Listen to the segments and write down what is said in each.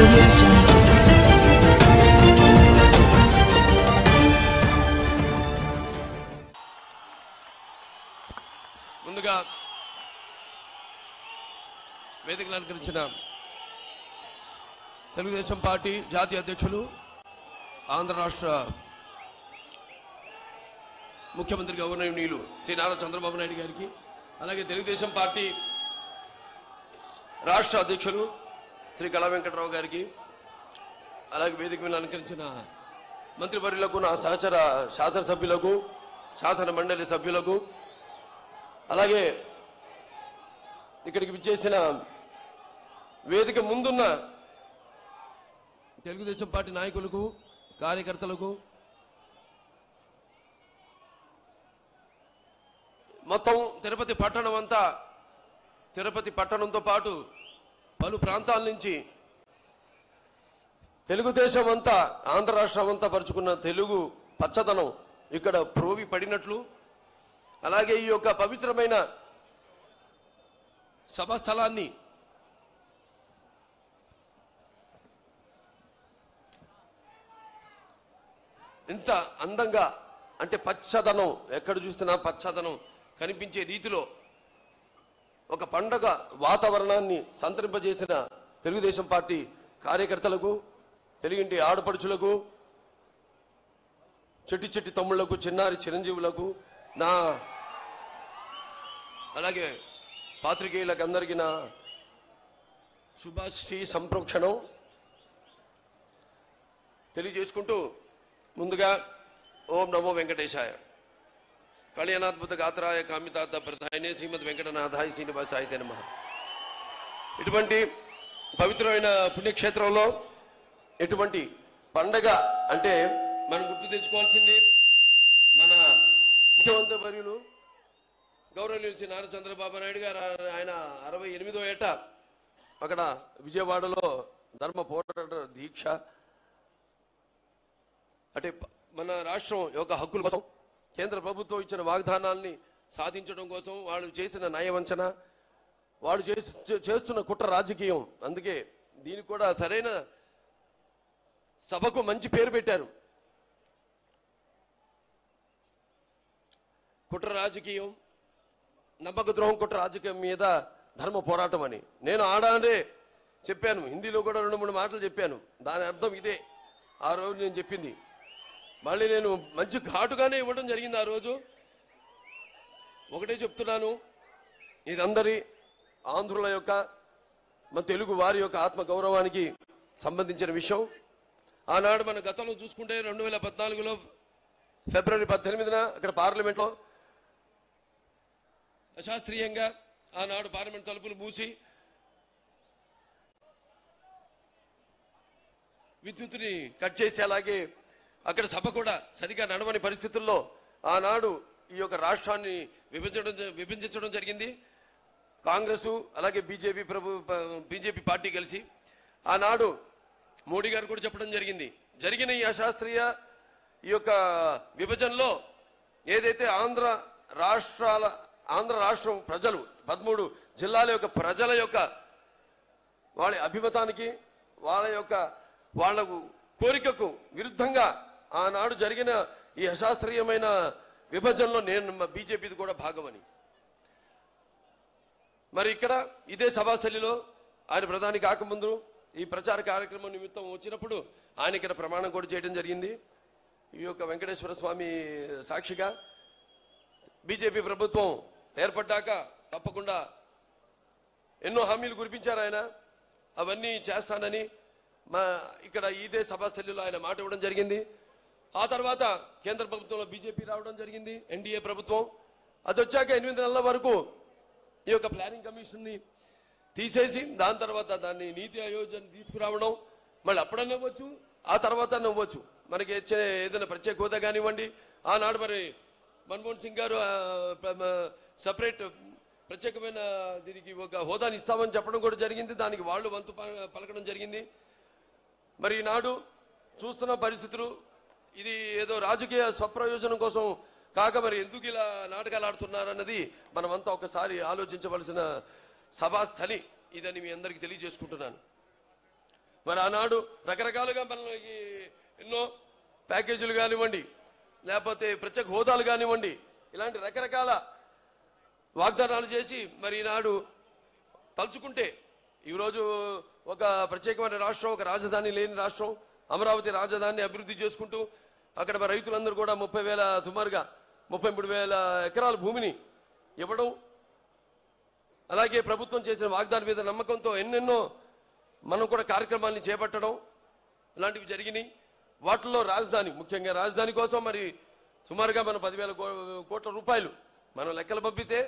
audio jungle. ముందుగా వేదికను అలంకరించిన తెలుగుదేశం పార్టీ జాతీయ అధ్యక్షులు ఆంధ్ర రాష్ట్ర ముఖ్యమంత్రి గౌరవనీయులు శ్రీ నారా చంద్రబాబు నాయుడు గారికి, అలాగే తెలుగుదేశం పార్టీ రాష్ట్ర అధ్యక్షులు శ్రీ కళా వెంకటరావు గారికి, అలాగే వేదిక మీద అలంకరించిన మంత్రివర్యులకు, నా సహచర శాసనసభ్యులకు, శాసన మండలి సభ్యులకు, అలాగే ఇక్కడికి విచ్చేసిన వేదిక ముందున్న తెలుగుదేశం పార్టీ నాయకులకు, కార్యకర్తలకు, మొత్తం తిరుపతి పట్టణంతో పాటు పలు ప్రాంతాల నుంచి తెలుగుదేశం అంతా, ఆంధ్ర రాష్ట్రం అంతా పరుచుకున్న తెలుగు పచ్చదనం ఇక్కడ ప్రోవి పడినట్లు, అలాగే ఈ యొక్క పవిత్రమైన సభాస్థలాన్ని ఇంత అందంగా, అంటే పచ్చదనం, ఎక్కడ చూసినా పచ్చదనం కనిపించే రీతిలో ఒక పండగ వాతావరణాన్ని సంతరింపజేసిన తెలుగుదేశం పార్టీ కార్యకర్తలకు, తెలుగింటి ఆడపడుచులకు, చెట్టి తమ్ముళ్లకు, చిన్నారి చిరంజీవులకు, నా అలాగే పాత్రికేయులకు అందరికీ నా శుభాశ్రీ సంప్రోక్షణం తెలియజేసుకుంటూ, ముందుగా ఓం నమో వెంకటేశాయ, కళ్యాణాద్భుత గాత్రాయ కామితార్థ ప్రధాయనే శ్రీమద్ వెంకటనాథాయ శ్రీనివాసాయ నమః. ఇటువంటి పవిత్రమైన పుణ్యక్షేత్రంలో ఎటువంటి పండగ అంటే మనం గుర్తు తెచ్చుకోవాల్సింది మన ముఖ్యమంత్రి వర్యులు గౌరవనీయులు శ్రీ నారా చంద్రబాబు నాయుడు గారు. ఆయన 68వ ఏట అక్కడ విజయవాడలో ధర్మ పోరాట దీక్ష, అంటే మన రాష్ట్రం యొక్క హక్కుల కోసం, కేంద్ర ప్రభుత్వం ఇచ్చిన వాగ్దానాల్ని సాధించడం కోసం వాళ్ళు చేసిన నయవంచన, వాళ్ళు చేస్తున్న కుట్ర రాజకీయం. అందుకే దీనికి కూడా సరైన సభకు మంచి పేరు పెట్టారు, కుట్ర రాజకీయం, నమ్మక ద్రోహం కుట్ర రాజకీయం మీద ధర్మ పోరాటం అని. నేను ఆడానే చెప్పాను, హిందీలో కూడా 2-3 మాటలు చెప్పాను. దాని అర్థం ఇదే ఆ రోజు నేను చెప్పింది. మళ్ళీ నేను మంచి ఘాటుగానే ఇవ్వడం జరిగింది ఆ రోజు. ఒకటే చెప్తున్నాను, ఇదందరి ఆంధ్రుల యొక్క, మన తెలుగు వారి యొక్క ఆత్మ గౌరవానికి సంబంధించిన విషయం. ఆనాడు మన గతంలో చూసుకుంటే 2014లో ఫిబ్రవరి 18న అక్కడ పార్లమెంట్లో అశాస్త్రీయంగా ఆనాడు పార్లమెంట్ తలుపులు మూసి విద్యుత్తుని కట్ చేసి, అలాగే అక్కడ సభ కూడా సరిగా నడవని పరిస్థితుల్లో ఆనాడు ఈ యొక్క రాష్ట్రాన్ని విభజించడం జరిగింది. కాంగ్రెస్ అలాగే బీజేపీ పార్టీ కలిసి ఆనాడు మోడీ గారు కూడా చెప్పడం జరిగింది, జరిగిన ఈ అశాస్త్రీయ ఈ యొక్క విభజనలో ఏదైతే ఆంధ్ర రాష్ట్రం ప్రజలు 13 జిల్లాల యొక్క ప్రజల యొక్క వాళ్ళ అభిమతానికి, వాళ్ళ కోరికకు విరుద్ధంగా ఆనాడు జరిగిన ఈ అశాస్త్రీయమైన విభజనలో నేను బీజేపీది కూడా భాగమని, మరి ఇక్కడ ఇదే సభాస్థలిలో ఆయన ప్రధాని కాకముందు ఈ ప్రచార కార్యక్రమం నిమిత్తం వచ్చినప్పుడు ఆయన ఇక్కడ ప్రమాణం కూడా చేయడం జరిగింది. ఈ యొక్క వెంకటేశ్వర స్వామి సాక్షిగా బీజేపీ ప్రభుత్వం ఏర్పడ్డాక తప్పకుండా ఎన్నో హామీలు కురిపించారు ఆయన, అవన్నీ చేస్తానని ఇక్కడ ఇదే సభాస్థలిలో ఆయన మాట ఇవ్వడం జరిగింది. ఆ తర్వాత కేంద్ర ప్రభుత్వంలో బీజేపీ రావడం జరిగింది, ఎన్డీఏ ప్రభుత్వం. అది వచ్చాక 8 నెలల వరకు ఈ యొక్క ప్లానింగ్ కమిషన్ని తీసేసి దాని తర్వాత దాన్ని నీతి ఆయోగ్ తీసుకురావడం, మళ్ళీ అప్పుడన్నా ఇవ్వచ్చు, ఆ తర్వాత ఇవ్వచ్చు. మనకి ఇచ్చే ఏదైనా ప్రత్యేక హోదా కానివ్వండి, ఆనాడు మరి మన్మోహన్ సింగ్ గారు సపరేట్ ప్రత్యేకమైన దీనికి ఒక హోదాని ఇస్తామని చెప్పడం కూడా జరిగింది. దానికి వాళ్ళు వంతు పలకడం జరిగింది. మరి ఈనాడు చూస్తున్న పరిస్థితులు, ఇది ఏదో రాజకీయ స్వప్రయోజనం కోసం కాక మరి ఎందుకు ఇలా నాటకాలు ఆడుతున్నారన్నది మనమంతా ఒకసారి ఆలోచించవలసిన సభాస్థలి ఇదని మీ అందరికీ తెలియజేసుకుంటున్నాను. మరి ఆనాడు రకరకాలుగా మనకి ఎన్నో ప్యాకేజీలు కానివ్వండి, లేకపోతే ప్రత్యేక హోదాలు కానివ్వండి, ఇలాంటి రకరకాల వాగ్దానాలు చేసి మరి ఈనాడు తలుచుకుంటే ఈరోజు ఒక ప్రత్యేకమైన రాష్ట్రం, ఒక రాజధాని లేని రాష్ట్రం, అమరావతి రాజధానిని అభివృద్ధి చేసుకుంటూ అక్కడ మరి రైతులందరూ కూడా సుమారుగా 33,000 ఎకరాల భూమిని ఇవ్వడం, అలాగే ప్రభుత్వం చేసిన వాగ్దానం మీద నమ్మకంతో ఎన్నెన్నో మనం కూడా కార్యక్రమాన్ని చేపట్టడం ఇలాంటివి జరిగినాయి. వాటిల్లో రాజధాని, ముఖ్యంగా రాజధాని కోసం మరి సుమారుగా మనం 10,000 కోట్ల రూపాయలు మనం లెక్కలు పంపితే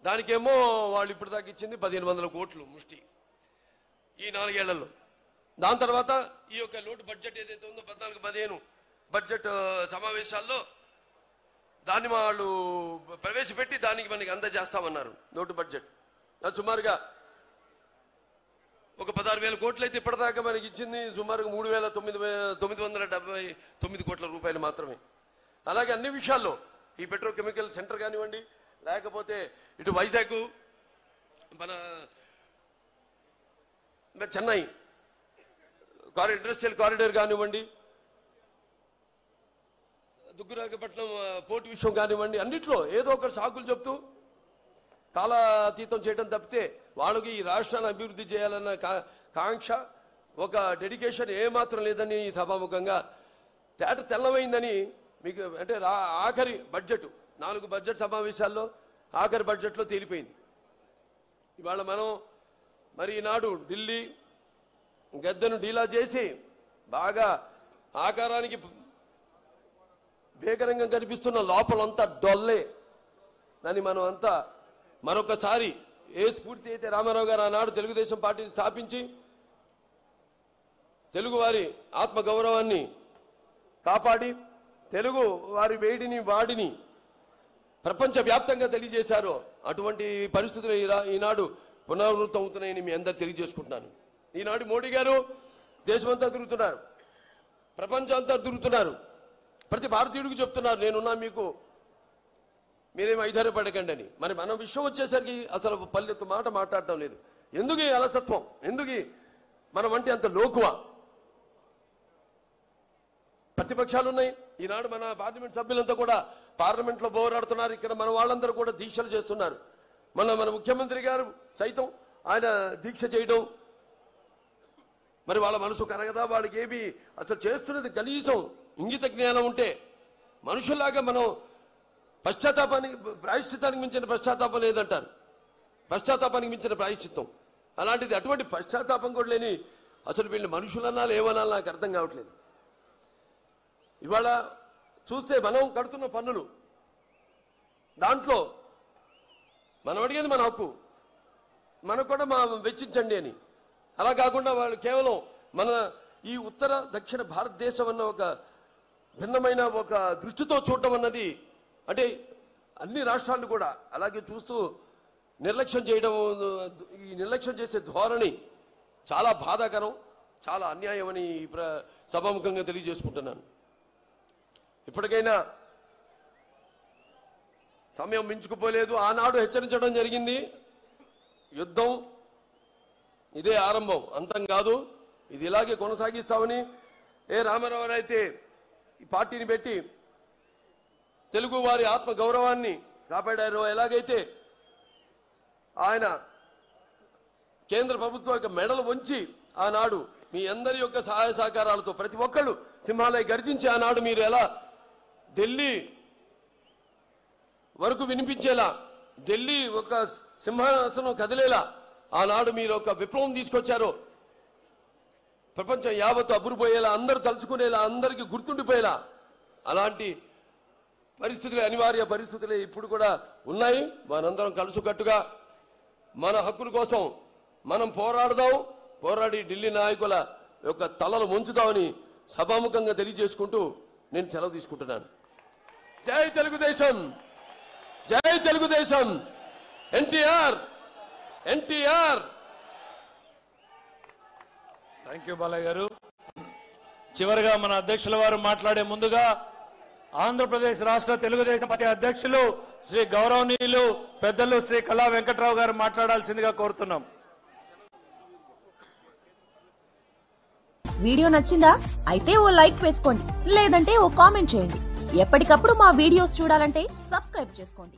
దానికేమో వాళ్ళు ఇప్పుడు దాకా ఇచ్చింది 1,500 కోట్లు ముష్టి ఈ 4 ఏళ్లలో. దాని తర్వాత ఈ యొక్క లోటు బడ్జెట్ ఏదైతే ఉందో 14-15 బడ్జెట్ సమావేశాల్లో దాన్ని వాళ్ళు ప్రవేశపెట్టి దానికి మనకి అందజేస్తామన్నారు లోటు బడ్జెట్. అది సుమారుగా ఒక 16,000 కోట్లు అయితే ఇప్పటిదాకా మనకి ఇచ్చింది సుమారుగా 3,979 కోట్ల రూపాయలు మాత్రమే. అలాగే అన్ని విషయాల్లో ఈ పెట్రోకెమికల్ సెంటర్ కానివ్వండి, లేకపోతే ఇటు వైజాగ్, మన చెన్నై ఇండస్ట్రియల్ కారిడార్ కానివ్వండి, దుగ్గురాగపట్నం పోర్టు విషయం కానివ్వండి, అన్నిట్లో ఏదో ఒక సాకులు చెప్తూ కాలాతీతం చేయడం తప్పితే వాళ్ళకి ఈ రాష్ట్రాన్ని అభివృద్ధి చేయాలన్న కాంక్ష, ఒక డెడికేషన్ ఏమాత్రం లేదని ఈ సభాముఖంగా తెల్లమైందని మీకు అంటే ఆఖరి బడ్జెట్ 4 బడ్జెట్ సమావేశాల్లో ఆఖరి బడ్జెట్లో తేలిపోయింది. ఇవాళ మనం మరి ఈనాడు ఢిల్లీ గద్దెను డీలా చేసి బాగా ఆకారానికి భీకరంగా కనిపిస్తున్న లోపలంతా డొల్లే దాన్ని మనం అంతా మరొకసారి ఏ స్ఫూర్తి అయితే రామారావు గారు ఆనాడు తెలుగుదేశం పార్టీని స్థాపించి తెలుగు వారి ఆత్మ గౌరవాన్ని కాపాడి తెలుగు వారి వేడిని వాడిని ప్రపంచవ్యాప్తంగా తెలియజేశారో అటువంటి పరిస్థితులు ఈనాడు పునరావృతం అవుతున్నాయని మీ అందరు తెలియజేసుకుంటున్నాను. ఈనాడు మోడీ గారు దేశమంతా తిరుగుతున్నారు, ప్రపంచం అంతా తిరుగుతున్నారు, ప్రతి భారతీయుడికి చెప్తున్నారు నేనున్నా మీకు, మీరేం ఐదారపడకండి అని. మరి మన విషయం వచ్చేసరికి అసలు పల్లెత్తు మాట మాట్లాడటం లేదు. ఎందుకు ఈ అలసత్వం, ఎందుకు మనం అంటే అంత లోకువా? ప్రతిపక్షాలు ఉన్నాయి. ఈనాడు మన పార్లమెంట్ సభ్యులంతా కూడా పార్లమెంట్లో పోరాడుతున్నారు. ఇక్కడ మన వాళ్ళందరూ కూడా దీక్షలు చేస్తున్నారు. మన ముఖ్యమంత్రి గారు సైతం ఆయన దీక్ష చేయడం, మరి వాళ్ళ మనసు కరగదా? వాళ్ళకి ఏమి అసలు చేస్తున్నది కనీసం ఇంగిత జ్ఞానం ఉంటే మనుషుల్లాగా మనం ప్రాయశ్చిత్తానికి మించిన పశ్చాత్తాపం లేదంటారు. పశ్చాత్తాపానికి మించిన ప్రాయశ్చిత్తం అలాంటిది. అటువంటి పశ్చాత్తాపం కూడా లేని అసలు వీళ్ళు మనుషులన్నాలు ఏమనాలి నాకు అర్థం కావట్లేదు. ఇవాళ చూస్తే మనం కడుతున్న పన్నులు, దాంట్లో మనం అడిగేది మన హక్కు, మనకు కూడా వెచ్చించండి అని. అలా కాకుండా వాళ్ళు కేవలం మన ఈ ఉత్తర దక్షిణ భారతదేశం అన్న ఒక భిన్నమైన ఒక దృష్టితో చూడటం అన్నది, అంటే అన్ని రాష్ట్రాలను కూడా అలాగే చూస్తూ నిర్లక్ష్యం చేయడం, ఈ నిర్లక్ష్యం చేసే ధోరణి చాలా బాధాకరం, చాలా అన్యాయం అని సభాముఖంగా తెలియజేసుకుంటున్నాను. ఇప్పటికైనా సమయం మించుకుపోలేదు. ఆనాడు హెచ్చరించడం జరిగింది, యుద్ధం ఇదే ఆరంభం, అంతం కాదు, ఇది ఇలాగే కొనసాగిస్తామని. రామారావు అయితే ఈ పార్టీని పెట్టి తెలుగు వారి ఆత్మ గౌరవాన్ని కాపాడారో, ఎలాగైతే ఆయన కేంద్ర ప్రభుత్వం యొక్క మెడలు వంచి ఆనాడు మీ అందరి యొక్క సహాయ సహకారాలతో ప్రతి ఒక్కళ్ళు సింహాలయ గర్జించి ఆనాడు మీరు ఎలా ఢిల్లీ వరకు వినిపించేలా, ఢిల్లీ ఒక సింహాసనం కదిలేలా ఆనాడు మీరు ఒక విప్లవం తీసుకొచ్చారో, ప్రపంచం యావత్తు అబ్బురుపోయేలా, అందరూ తలుచుకునేలా, అందరికీ గుర్తుండిపోయేలా అలాంటి పరిస్థితులే, అనివార్య పరిస్థితులే ఇప్పుడు కూడా ఉన్నాయి. మనందరం కలుసుకట్టుగా మన హక్కుల కోసం మనం పోరాడదాం, పోరాడి ఢిల్లీ నాయకుల యొక్క తలలు ముంచుదామని సభాముఖంగా తెలియజేసుకుంటూ నేను సెలవు తీసుకుంటున్నాను. జై తెలుగుదేశం, జై తెలుగుదేశం, ఎన్టీఆర్ ఎన్టీఆర్. థ్యాంక్ యూ బాలయ్య గారు. చివరిగా మన అధ్యక్షుల వారు మాట్లాడే ముందుగా ఆంధ్రప్రదేశ్ రాష్ట్ర తెలుగుదేశం పార్టీ అధ్యక్షులు శ్రీ గౌరవనీయులు పెద్దలు శ్రీ కళా వెంకట్రావు గారు మాట్లాడాల్సిందిగా కోరుతున్నాం. వీడియో నచ్చిందా? అయితే ఓ లైక్ వేసుకోండి, లేదంటే ఓ కామెంట్ చేయండి. ఎప్పటికప్పుడు మా వీడియోస్ చూడాలంటే సబ్స్క్రైబ్ చేసుకోండి.